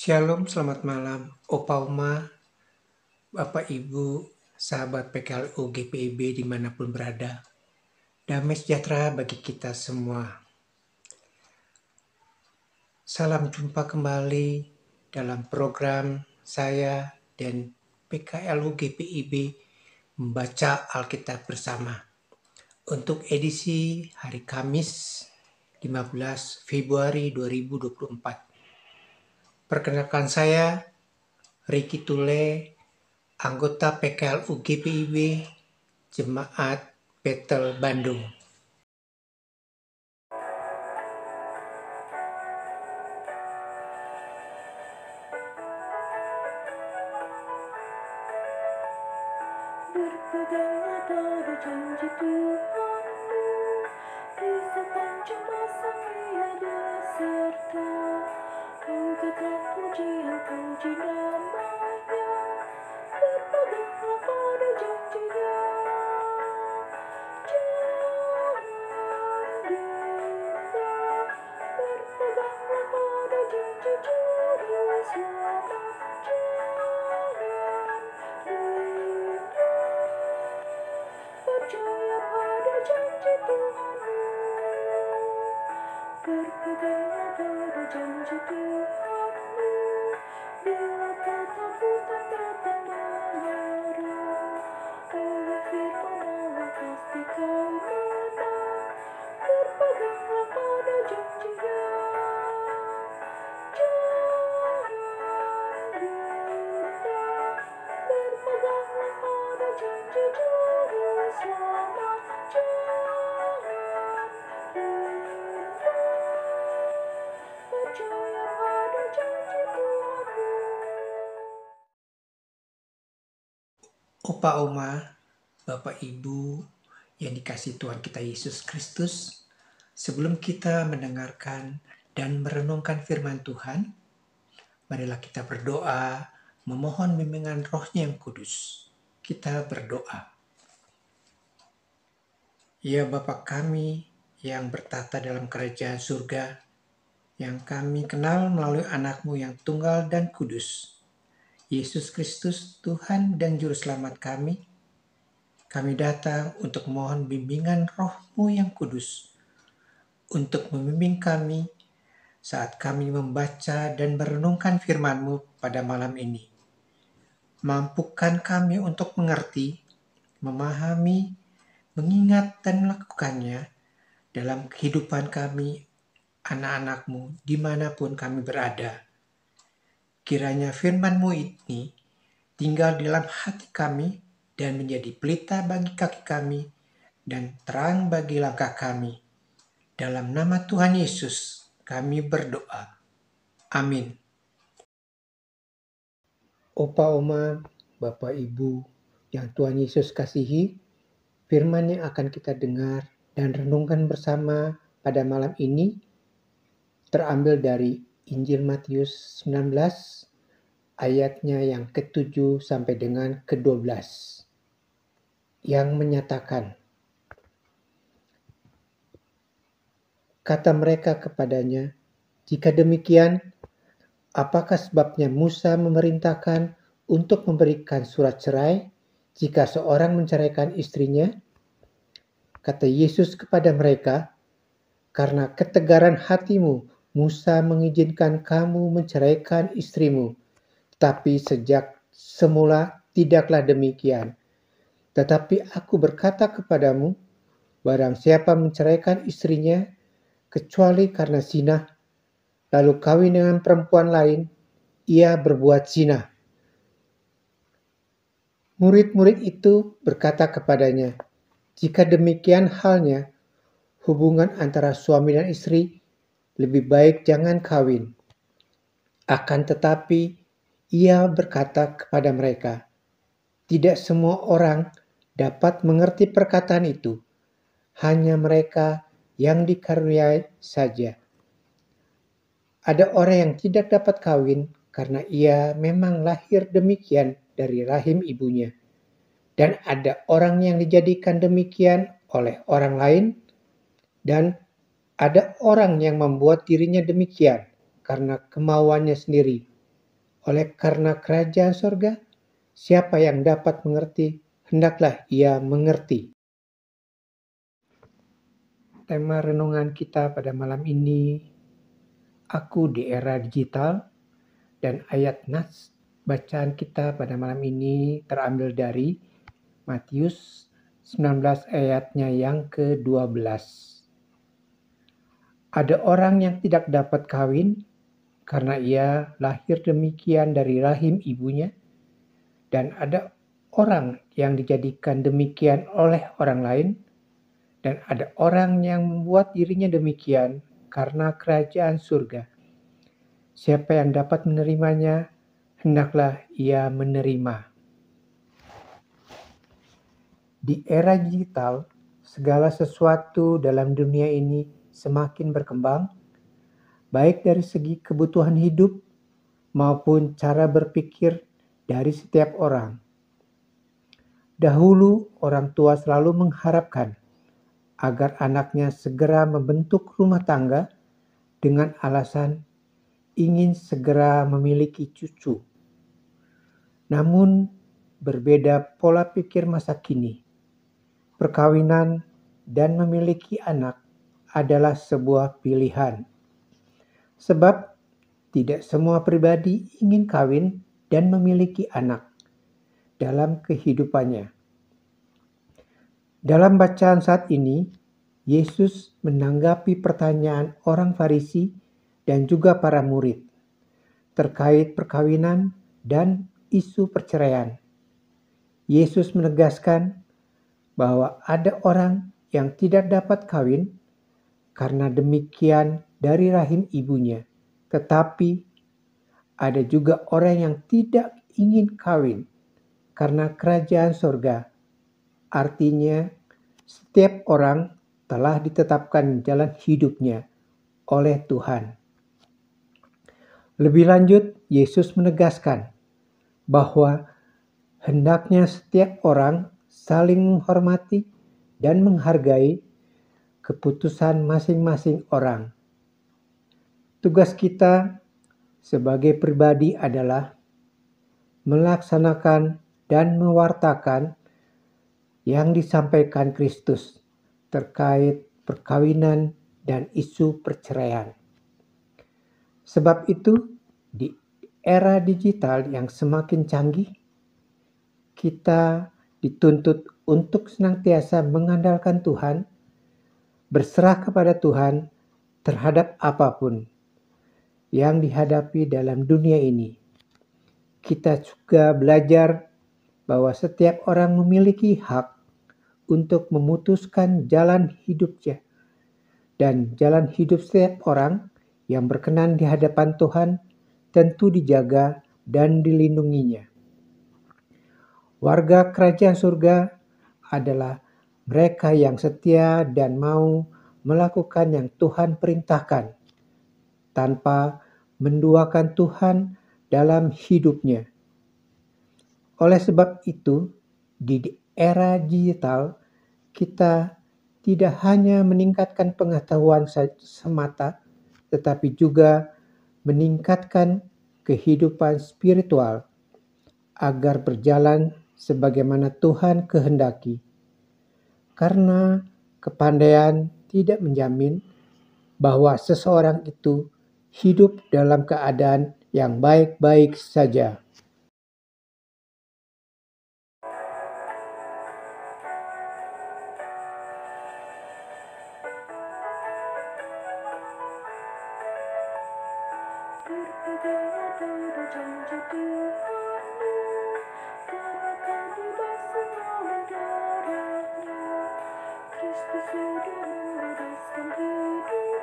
Shalom, selamat malam. Opa Oma, Bapak Ibu, sahabat PKLU GPIB dimanapun berada. Damai sejahtera bagi kita semua. Salam jumpa kembali dalam program saya dan PKLU GPIB membaca Alkitab bersama. Untuk edisi hari Kamis 15 Februari 2024. Perkenalkan saya Ricky Tule, anggota PKLU GPIB Jemaat Bethel Bandung. Berpeganglah pada janji Tuhanmu, di sepanjang masa tiada serta. Angkatlah pujian-puji namanya, berpeganglah pada janjinya. Jangan rindu, berpeganglah pada janji Juru Selamat. Percaya pada janji Tuhanmu, berpeganglah pada janji Tuhanmu. Bila ketakutan datang menyerang, oleh firman Allah pasti kau menang. Berpeganglah pada janjinya. Jangan rindu, berpeganglah pada janji Juru Selamat. Jangan rindu, percaya pada janji Tuhanmu. Opa Oma, Bapak Ibu yang dikasihi Tuhan kita Yesus Kristus, sebelum kita mendengarkan dan merenungkan firman Tuhan, marilah kita berdoa memohon bimbingan Roh-Nya yang kudus. Kita berdoa. Ya Bapa kami yang bertata dalam kerajaan surga, yang kami kenal melalui anak-Mu yang tunggal dan kudus, Yesus Kristus, Tuhan dan Juru Selamat kami datang untuk mohon bimbingan Roh-Mu yang kudus, untuk membimbing kami saat kami membaca dan merenungkan firman-Mu pada malam ini. Mampukan kami untuk mengerti, memahami, mengingat dan melakukannya dalam kehidupan kami, anak-anak-Mu, dimanapun kami berada. Kiranya firman-Mu ini tinggal di dalam hati kami dan menjadi pelita bagi kaki kami dan terang bagi langkah kami. Dalam nama Tuhan Yesus kami berdoa. Amin. Opa Oma, Bapak Ibu yang Tuhan Yesus kasihi, firman yang akan kita dengar dan renungkan bersama pada malam ini terambil dari Injil Matius 19 ayatnya yang ke-7 sampai dengan ke-12 yang menyatakan, kata mereka kepadanya, jika demikian, apakah sebabnya Musa memerintahkan untuk memberikan surat cerai jika seorang menceraikan istrinya? Kata Yesus kepada mereka, karena ketegaran hatimu, Musa mengizinkan kamu menceraikan istrimu. Tetapi sejak semula tidaklah demikian. Tetapi aku berkata kepadamu, barang siapa menceraikan istrinya, kecuali karena zina, lalu kawin dengan perempuan lain, ia berbuat zina. Murid-murid itu berkata kepadanya, jika demikian halnya, hubungan antara suami dan istri lebih baik jangan kawin. Akan tetapi, ia berkata kepada mereka, tidak semua orang dapat mengerti perkataan itu, hanya mereka yang dikaruniai saja. Ada orang yang tidak dapat kawin karena ia memang lahir demikian dari rahim ibunya. Dan ada orang yang dijadikan demikian oleh orang lain, dan ada orang yang membuat dirinya demikian karena kemauannya sendiri. Oleh karena kerajaan surga, siapa yang dapat mengerti, hendaklah ia mengerti. Tema renungan kita pada malam ini, Aku di era digital, dan ayat nas bacaan kita pada malam ini terambil dari Matius 19 ayatnya yang ke-12. Ada orang yang tidak dapat kawin karena ia lahir demikian dari rahim ibunya, dan ada orang yang dijadikan demikian oleh orang lain, dan ada orang yang membuat dirinya demikian karena kerajaan surga. Siapa yang dapat menerimanya, hendaklah ia menerima. Di era digital, segala sesuatu dalam dunia ini semakin berkembang, baik dari segi kebutuhan hidup maupun cara berpikir dari setiap orang. Dahulu, orang tua selalu mengharapkan agar anaknya segera membentuk rumah tangga dengan alasan ingin segera memiliki cucu. Namun, berbeda pola pikir masa kini. Perkawinan dan memiliki anak adalah sebuah pilihan. Sebab tidak semua pribadi ingin kawin dan memiliki anak dalam kehidupannya. Dalam bacaan saat ini, Yesus menanggapi pertanyaan orang Farisi dan juga para murid terkait perkawinan dan isu perceraian. Yesus menegaskan bahwa ada orang yang tidak dapat kawin karena demikian dari rahim ibunya, tetapi ada juga orang yang tidak ingin kawin karena kerajaan surga. Artinya, setiap orang telah ditetapkan jalan hidupnya oleh Tuhan. Lebih lanjut, Yesus menegaskan bahwa hendaknya setiap orang saling menghormati dan menghargai keputusan masing-masing orang. Tugas kita sebagai pribadi adalah melaksanakan dan mewartakan yang disampaikan Kristus terkait perkawinan dan isu perceraian. Sebab itu, di era digital yang semakin canggih, kita dituntut untuk senantiasa mengandalkan Tuhan, berserah kepada Tuhan terhadap apapun yang dihadapi dalam dunia ini. Kita juga belajar bahwa setiap orang memiliki hak untuk memutuskan jalan hidupnya, dan jalan hidup setiap orang yang berkenan di hadapan Tuhan tentu dijaga dan dilindunginya. Warga kerajaan surga adalah mereka yang setia dan mau melakukan yang Tuhan perintahkan tanpa menduakan Tuhan dalam hidupnya. Oleh sebab itu, di era digital, kita tidak hanya meningkatkan pengetahuan semata, tetapi juga meningkatkan kehidupan spiritual agar berjalan sebagaimana Tuhan kehendaki. Karena kepandaian tidak menjamin bahwa seseorang itu hidup dalam keadaan yang baik-baik saja. Berpeganglah pada janji Tuhanmu, gerakan bebas semua darahnya. Kristus sudah membebaskan hidupmu.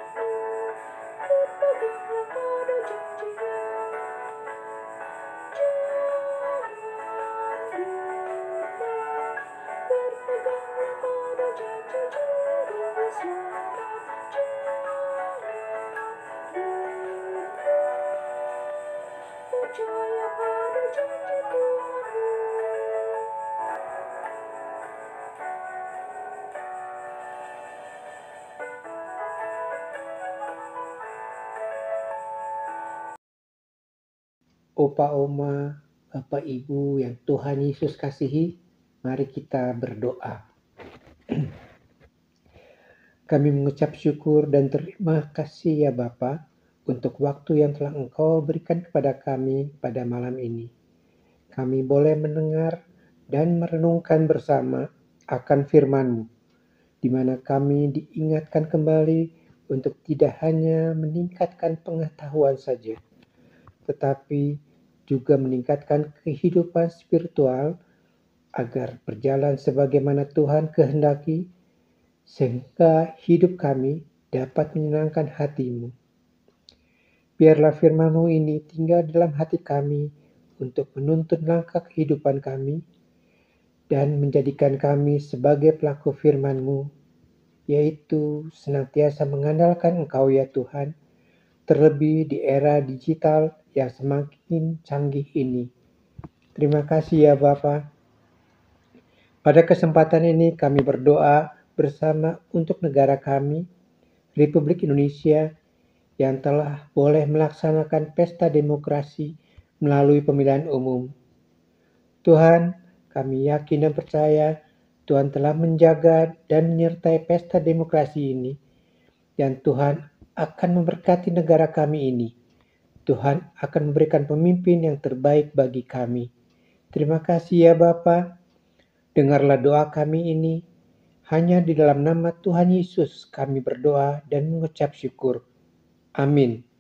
Berpeganglah pada janjinya. Jangan lupa. Berpeganglah pada janji Juru Selamat. Jangan lupa. Percaya pada janji Tuhanmu. Opa, Oma, Bapak, Ibu yang Tuhan Yesus kasihi, mari kita berdoa. Kami mengucap syukur dan terima kasih ya Bapa untuk waktu yang telah Engkau berikan kepada kami pada malam ini. Kami boleh mendengar dan merenungkan bersama akan firman-Mu, di mana kami diingatkan kembali untuk tidak hanya meningkatkan pengetahuan saja, tetapi juga meningkatkan kehidupan spiritual agar berjalan sebagaimana Tuhan kehendaki, sehingga hidup kami dapat menyenangkan hati-Mu. Biarlah firman-Mu ini tinggal dalam hati kami untuk menuntun langkah kehidupan kami dan menjadikan kami sebagai pelaku firman-Mu, yaitu senantiasa mengandalkan Engkau ya Tuhan, terlebih di era digital yang semakin canggih ini. Terima kasih ya Bapa. Pada kesempatan ini kami berdoa bersama untuk negara kami, Republik Indonesia, yang telah boleh melaksanakan pesta demokrasi melalui pemilihan umum. Tuhan, kami yakin dan percaya Tuhan telah menjaga dan menyertai pesta demokrasi ini, dan Tuhan akan memberkati negara kami ini. Tuhan akan memberikan pemimpin yang terbaik bagi kami. Terima kasih ya Bapa. Dengarlah doa kami ini. Hanya di dalam nama Tuhan Yesus kami berdoa dan mengucap syukur. Amin.